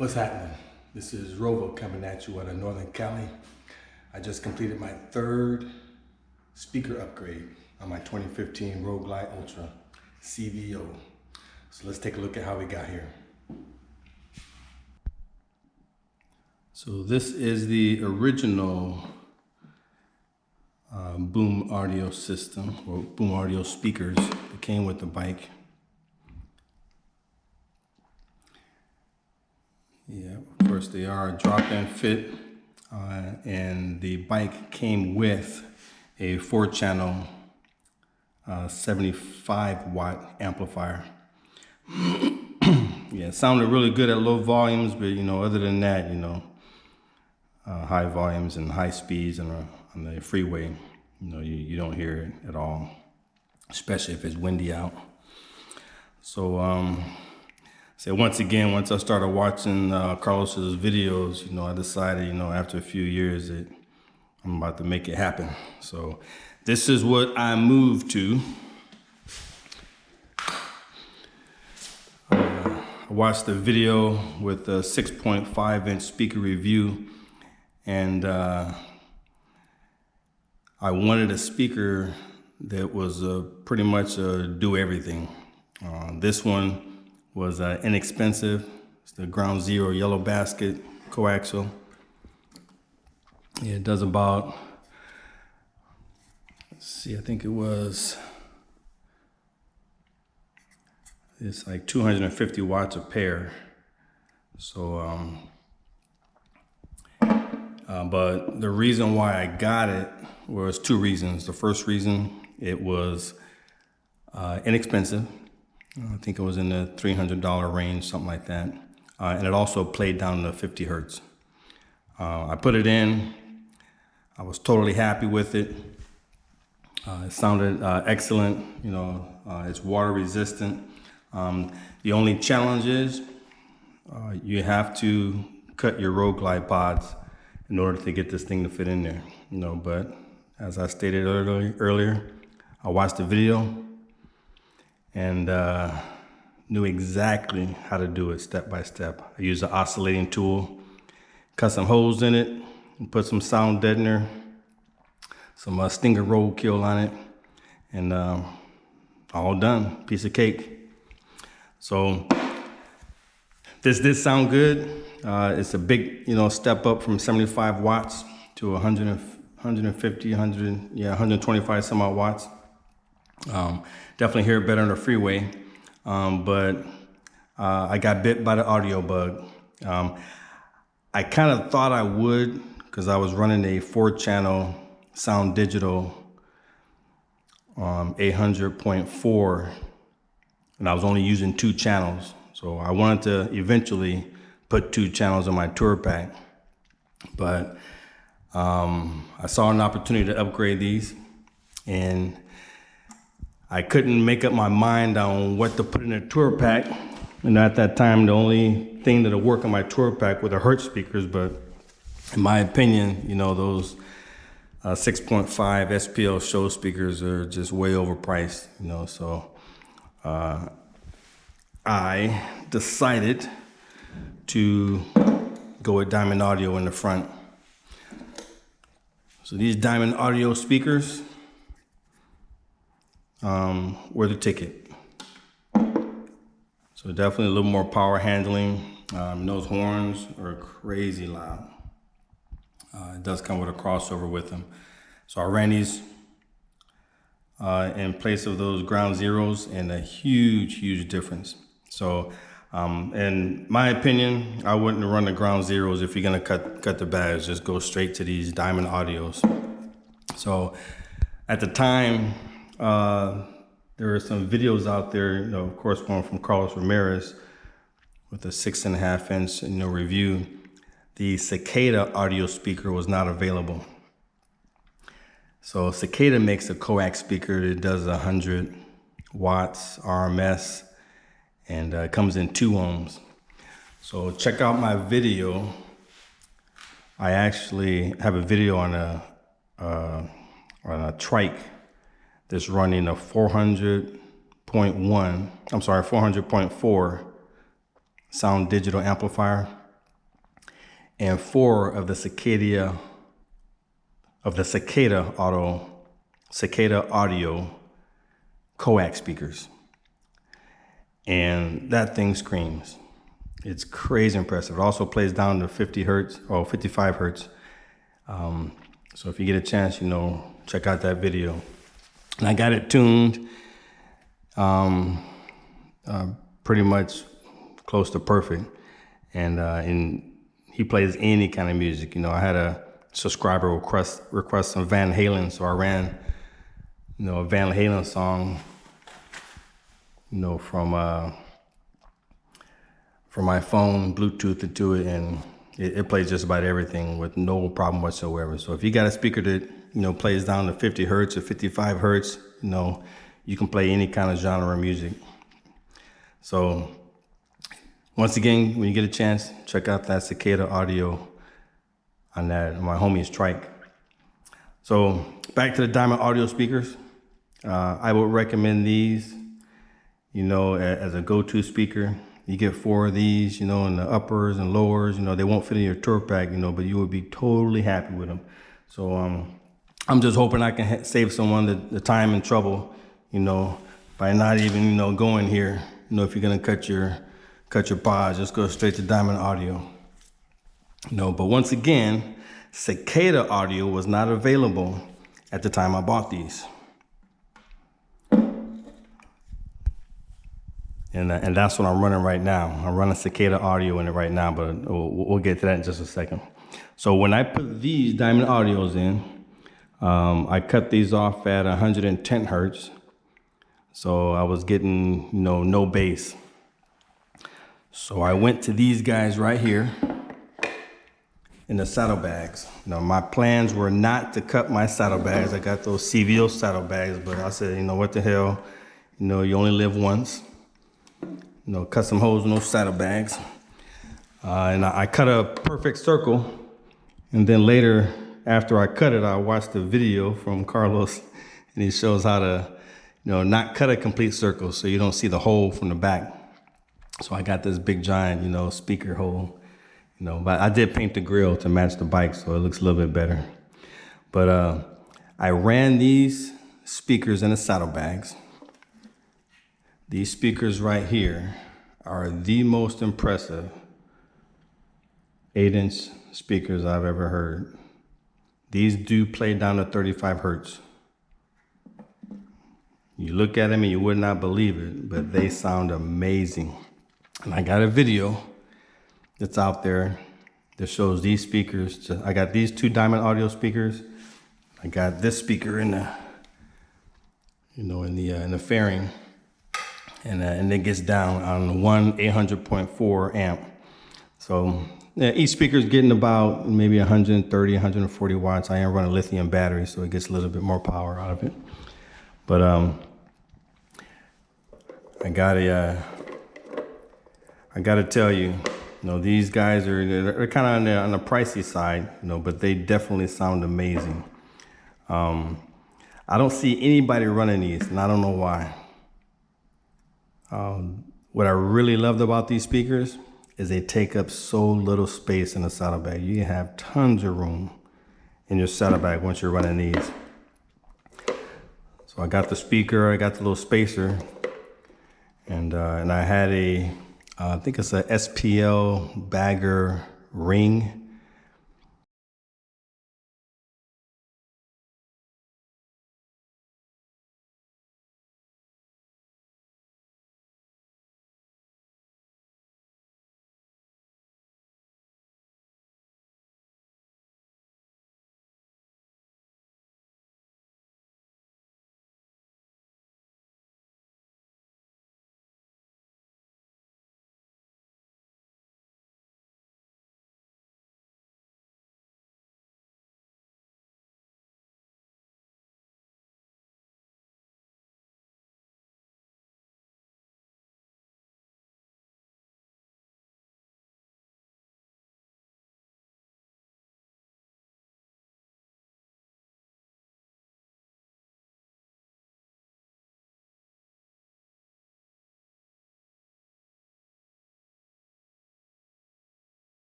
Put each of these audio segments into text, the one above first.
What's happening? This is Rovo coming at you out of Northern Cali. I just completed my third speaker upgrade on my 2015 Rogue Glide Ultra CVO. So let's take a look at how we got here. So this is the original boom audio system, or boom audio speakers that came with the bike. Yeah, of course they are a drop-in fit, and the bike came with a 4-channel 75-watt amplifier. Yeah, it sounded really good at low volumes, but other than that, high volumes and high speeds on the freeway, you don't hear it at all, especially if it's windy out. So once I started watching Carlos's videos, I decided, after a few years that I'm about to make it happen. So this is what I moved to. I watched the video with a 6.5-inch speaker review, and I wanted a speaker that was pretty much do everything. This one was inexpensive. It's the Ground Zero yellow basket coaxial. Yeah, it does about, let's see, I think it's like 250 watts a pair. So, but the reason why I got it was 2 reasons. The first reason, it was inexpensive. I think it was in the $300 range, something like that. And it also played down to 50 hertz. I put it in. I was totally happy with it. It sounded excellent. It's water resistant. The only challenge is you have to cut your Rogue Glide pods in order to get this thing to fit in there. But as I stated earlier, I watched the video and knew exactly how to do it step by step. I used an oscillating tool, cut some holes in it, and put some sound deadener, some Stinger roadkill on it, and all done, piece of cake. So this did sound good. It's a big, step up from 75 watts to 125 some odd watts. Definitely hear it better on the freeway, but I got bit by the audio bug. I kind of thought I would, because I was running a 4-channel Sound Digital 800.4, and I was only using 2 channels. So I wanted to eventually put 2 channels on my tour pack, but I saw an opportunity to upgrade these, and I couldn't make up my mind on what to put in a tour pack. And at that time, the only thing that'll work on my tour pack were the Hertz speakers. But in my opinion, those 6.5 SPL show speakers are just way overpriced. So I decided to go with Diamond Audio in the front. So these Diamond Audio speakers were the ticket. So definitely a little more power handling. Those horns are crazy loud. It does come with a crossover with them. So I ran these in place of those Ground Zeros, and a huge difference. So in my opinion, I wouldn't run the Ground Zeros if you're gonna cut the bags. Just go straight to these Diamond Audios. So at the time, there are some videos out there, of course, one from Carlos Ramirez with a 6.5-inch, review. The Cicada audio speaker was not available. So Cicada makes a coax speaker that does 100 watts RMS, and comes in 2 ohms. So check out my video. I actually have a video on a trike that's running a 400.4 Sound Digital amplifier. and 4 of the Cicada audio coax speakers. And that thing screams. It's crazy impressive. It also plays down to 50 hertz or 55 hertz. So if you get a chance, check out that video. And I got it tuned pretty much close to perfect. And he plays any kind of music. I had a subscriber request some Van Halen, so I ran, a Van Halen song, from my phone, Bluetooth it to it, and it plays just about everything with no problem whatsoever. So if you got a speaker that plays down to 50 hertz or 55 hertz, you can play any kind of genre of music. So once again, when you get a chance, check out that Cicada audio on my homie's trike. So back to the Diamond audio speakers. I would recommend these, as a go-to speaker. You get 4 of these, in the uppers and lowers, they won't fit in your tour pack, but you will be totally happy with them. So I'm just hoping I can save someone the time and trouble, by not even, going here. If you're gonna cut your pods, just go straight to Diamond Audio. But once again, Cicada audio was not available at the time I bought these. And that's what I'm running right now. I'm running Cicada audio in it right now, but we'll get to that in just a second. So when I put these Diamond Audios in, I cut these off at 110 hertz. So I was getting, no bass. So I went to these guys right here in the saddlebags. My plans were not to cut my saddlebags. I got those CVO saddlebags, but I said, what the hell? You only live once. Cut some holes in those saddlebags. And I cut a perfect circle. And then later, after I cut it, I watched a video from Carlos, and he shows how to, not cut a complete circle so you don't see the hole from the back. So I got this big giant, speaker hole, but I did paint the grill to match the bike, so it looks a little bit better. But I ran these speakers in the saddlebags. These speakers right here are the most impressive 8-inch speakers I've ever heard. These do play down to 35 hertz. You look at them and you would not believe it, but they sound amazing. And I got a video that's out there that shows these speakers. I got these 2 Diamond Audio speakers. I got this speaker in the, in the fairing. And it gets down on one 800.4 amp. So each speaker is getting about maybe 130, 140 watts. I am running a lithium battery, so it gets a little bit more power out of it. But I gotta tell you, these guys they're kind of on the pricey side, but they definitely sound amazing. I don't see anybody running these, and I don't know why. What I really loved about these speakers is they take up so little space in the saddlebag. You have tons of room in your saddlebag once you're running these. So I got the speaker, I got the little spacer, and I had I think it's a SPL bagger ring.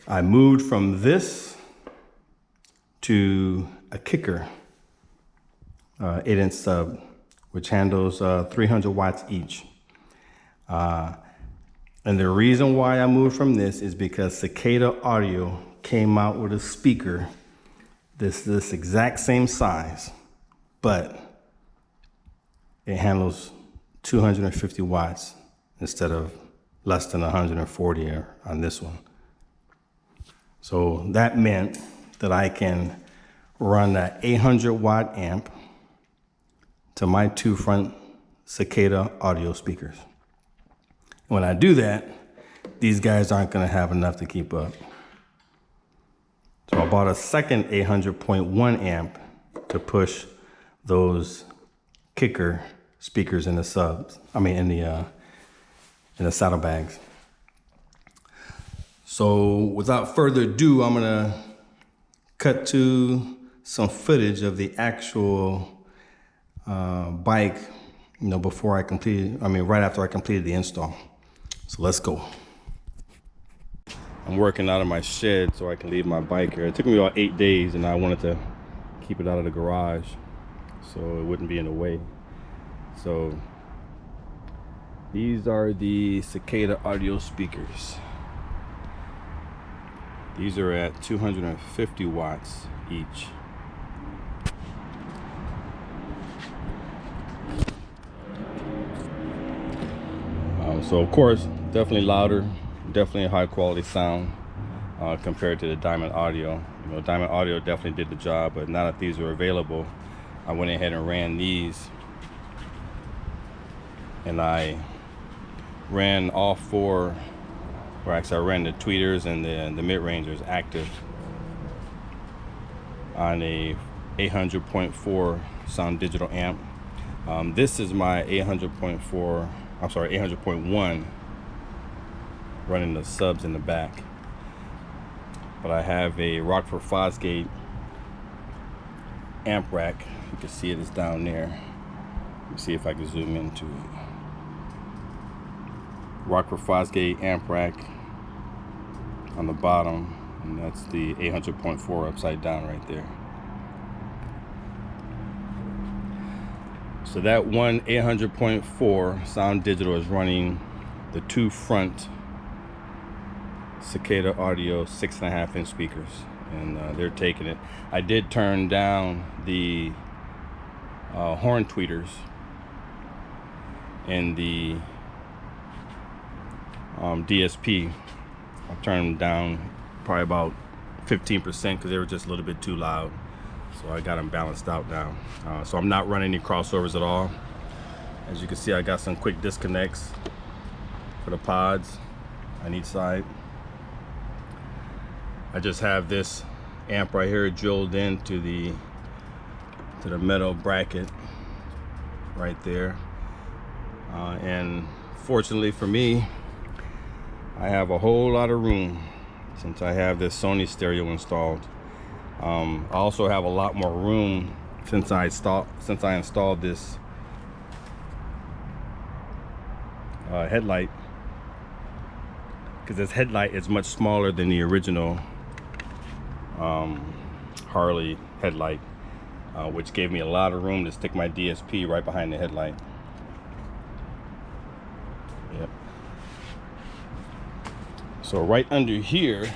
I moved from this to a kicker 8-inch sub, which handles 300 watts each. And the reason why I moved from this is because Cicada Audio came out with a speaker this exact same size, but it handles 250 watts instead of less than 140 on this one. So that meant that I can run that 800 watt amp to my two front Cicada Audio speakers. When I do that, these guys aren't gonna have enough to keep up. So I bought a second 800.1 amp to push those kicker speakers in the subs. I mean, in the saddlebags. So without further ado, I'm gonna cut to some footage of the actual bike, before I completed, right after I completed the install. So let's go. I'm working out of my shed so I can leave my bike here. It took me about 8 days, and I wanted to keep it out of the garage so it wouldn't be in the way. So these are the Cicada Audio speakers. These are at 250 watts each. So of course, definitely louder, definitely a high quality sound compared to the Diamond Audio. Diamond Audio definitely did the job, but now that these were available, I went ahead and ran these. And I ran all four, or actually I ran the tweeters and the mid-rangers active on a 800.4 sound digital amp. This is my 800.1 running the subs in the back. But I have a Rockford Fosgate amp rack. You can see it is down there. Let me see if I can zoom into it. Rockford Fosgate amp rack on the bottom, and that's the 800.4 upside down right there. So that one 800.4 sound digital is running the two front Cicada Audio 6.5-inch speakers, and they're taking it. I did turn down the horn tweeters and the DSP. I turned them down probably about 15% because they were just a little bit too loud. So I got them balanced out now. So I'm not running any crossovers at all. As you can see, I got some quick disconnects for the pods on each side. I just have this amp right here drilled into the metal bracket right there. And fortunately for me, I have a whole lot of room since I have this Sony stereo installed. I also have a lot more room since I installed this headlight, because this headlight is much smaller than the original Harley headlight, which gave me a lot of room to stick my DSP right behind the headlight. Yep. So right under here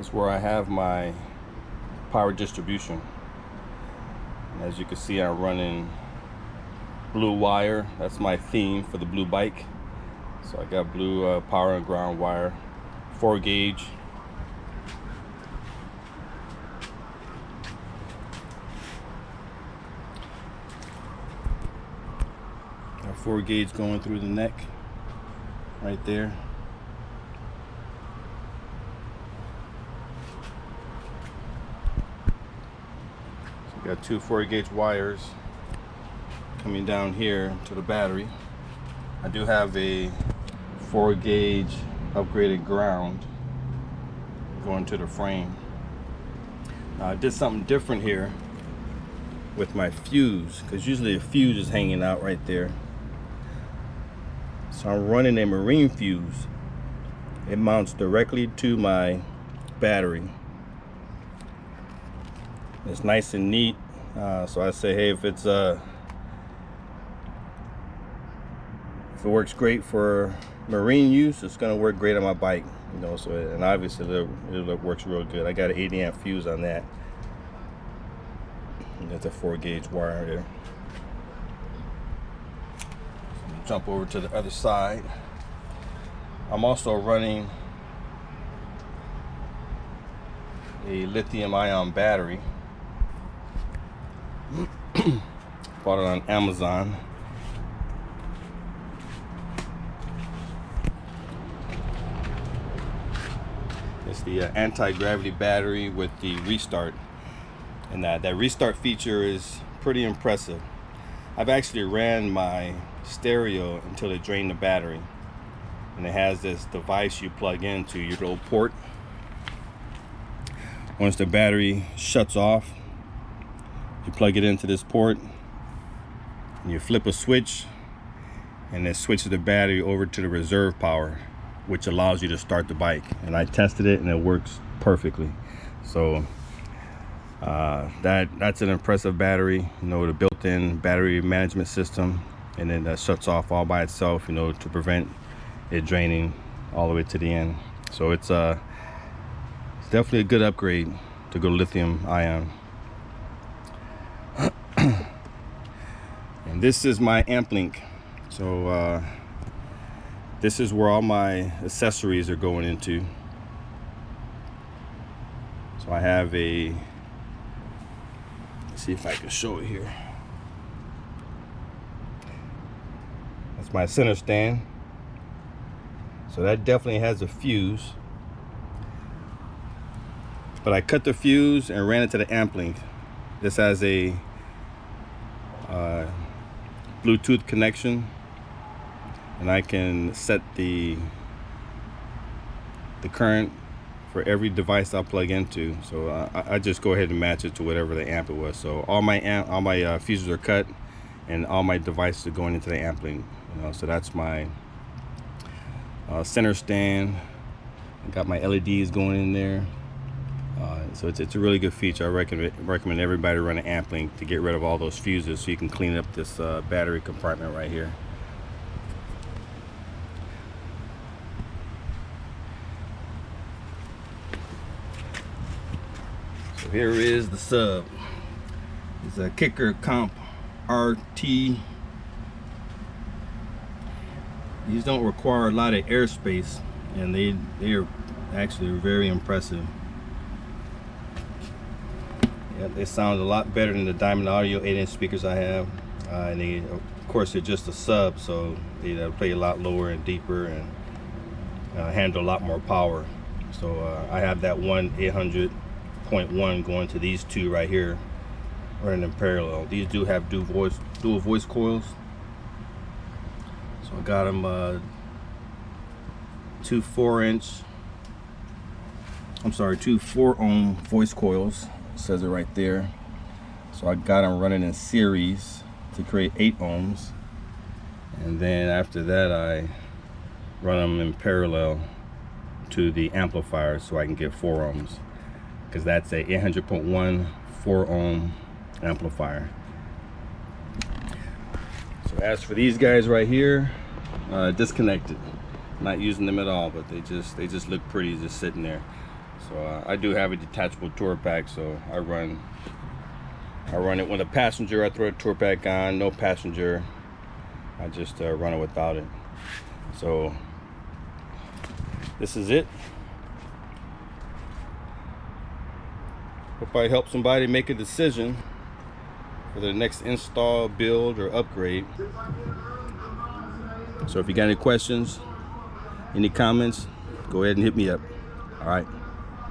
is where I have my power distribution. And as you can see, I'm running blue wire. That's my theme for the blue bike. So I got blue power and ground wire, 4 gauge. Got 4 gauge going through the neck right there. So got 2 4 gauge wires coming down here to the battery. I do have a 4 gauge upgraded ground going to the frame. I did something different here with my fuse, because usually a fuse is hanging out right there. So I'm running a marine fuse It mounts directly to my battery. It's nice and neat. So I say, hey, if it works great for marine use, it's gonna work great on my bike. You know, so and obviously it works real good. I got an 80 amp fuse on that. And that's a 4-gauge wire there. So jump over to the other side. I'm also running a lithium-ion battery. Bought it on Amazon. It's the anti-gravity battery with the restart, and that restart feature is pretty impressive. I've actually ran my stereo until it drained the battery, and it has this device you plug into your little port. Once the battery shuts off, you plug it into this port and you flip a switch, and it switches the battery over to the reserve power, which allows you to start the bike. And I tested it and it works perfectly. So that's an impressive battery, you know, the built-in battery management system, and then that shuts off all by itself, you know, to prevent it draining all the way to the end. So it's definitely a good upgrade to go lithium ion. And this is my amp link. So this is where all my accessories are going into. So I have a, let's see if I can show it here. That's my center stand. So that definitely has a fuse. But I cut the fuse and ran it to the amp link. This has a Bluetooth connection, and I can set the current for every device I plug into. So I just go ahead and match it to whatever the amp it was. So all my fuses are cut, and all my devices are going into the amp link. You know, so that's my center stand. I got my LEDs going in there. So it's a really good feature. I recommend everybody run an amp link to get rid of all those fuses, so you can clean up this battery compartment right here. So here is the sub. It's a Kicker Comp RT. These don't require a lot of airspace, and they are actually very impressive. Yeah, they sound a lot better than the Diamond Audio 8-inch speakers I have, and they, of course, they're just a sub, so they play a lot lower and deeper and handle a lot more power. So I have that one 800.1 going to these two right here, running in parallel. These do have dual voice coils. So I got them two 4-ohm voice coils. It says it right there. So I got them running in series to create 8 ohms, and then after that I run them in parallel to the amplifier so I can get 4 ohms, because that's a 800.1 4-ohm amplifier. So as for these guys right here, disconnected, not using them at all, but they just look pretty just sitting there. So I do have a detachable tour pack, so I run it with a passenger. I throw a tour pack on. No passenger, I just run it without it. So this is it. Hope I help somebody make a decision for their next install, build, or upgrade. So if you got any questions, any comments, go ahead and hit me up. All right.